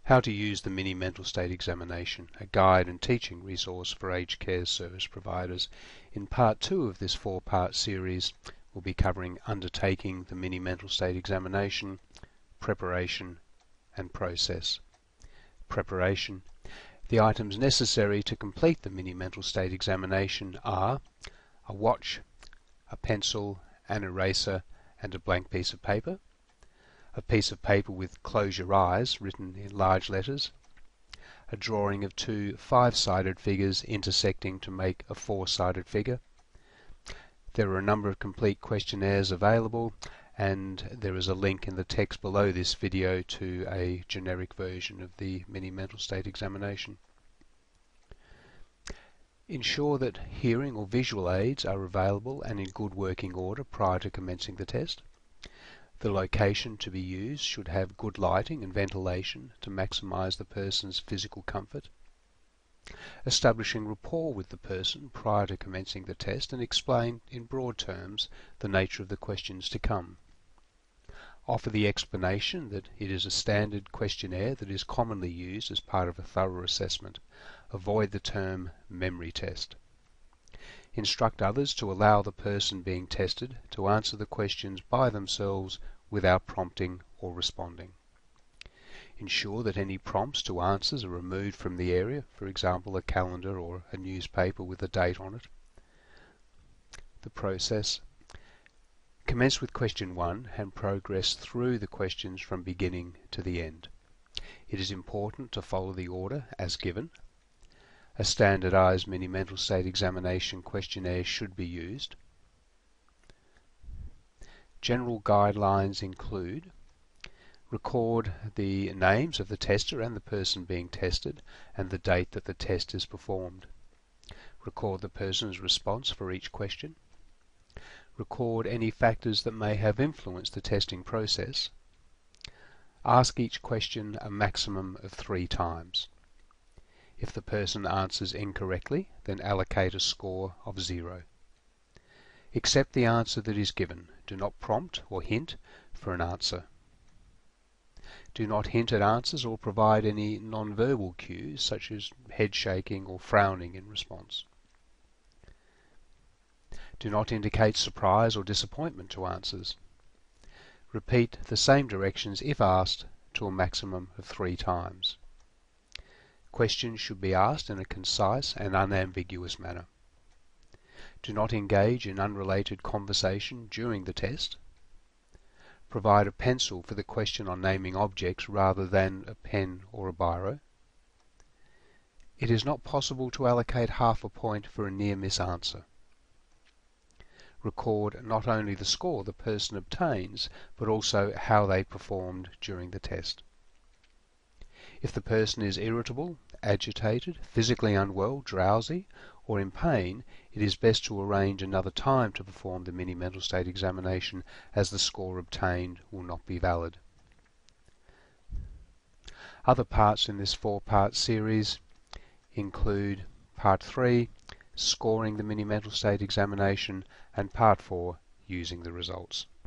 How to use the mini mental state examination, a guide and teaching resource for aged care service providers. In part 2 of this 4-part series, we'll be covering undertaking the mini mental state examination, preparation and process. Preparation. The items necessary to complete the mini mental state examination are a watch, a pencil, an eraser and a blank piece of paper. A piece of paper with "Close your eyes" written in large letters, a drawing of two 5-sided figures intersecting to make a 4-sided figure. There are a number of complete questionnaires available, and there is a link in the text below this video to a generic version of the mini mental state examination. Ensure that hearing or visual aids are available and in good working order prior to commencing the test. The location to be used should have good lighting and ventilation to maximize the person's physical comfort. Establishing rapport with the person prior to commencing the test and explain in broad terms the nature of the questions to come. Offer the explanation that it is a standard questionnaire that is commonly used as part of a thorough assessment. Avoid the term memory test. Instruct others to allow the person being tested to answer the questions by themselves without prompting or responding. Ensure that any prompts to answers are removed from the area, for example a calendar or a newspaper with a date on it. The process. Commence with question 1 and progress through the questions from beginning to the end. It is important to follow the order as given. A standardized mini mental state examination questionnaire should be used. General guidelines include: record the names of the tester and the person being tested and the date that the test is performed. Record the person's response for each question. Record any factors that may have influenced the testing process. Ask each question a maximum of 3 times. If the person answers incorrectly, then allocate a score of 0. Accept the answer that is given. Do not prompt or hint for an answer. Do not hint at answers or provide any non-verbal cues such as head shaking or frowning in response. Do not indicate surprise or disappointment to answers. Repeat the same directions if asked to a maximum of 3 times. Questions should be asked in a concise and unambiguous manner. Do not engage in unrelated conversation during the test. Provide a pencil for the question on naming objects rather than a pen or a biro. It is not possible to allocate half a point for a near-miss answer. Record not only the score the person obtains, but also how they performed during the test. If the person is irritable, agitated, physically unwell, drowsy, or in pain, it is best to arrange another time to perform the mini mental state examination, as the score obtained will not be valid. Other parts in this 4-part series include Part 3, scoring the mini mental state examination, and Part 4, using the results.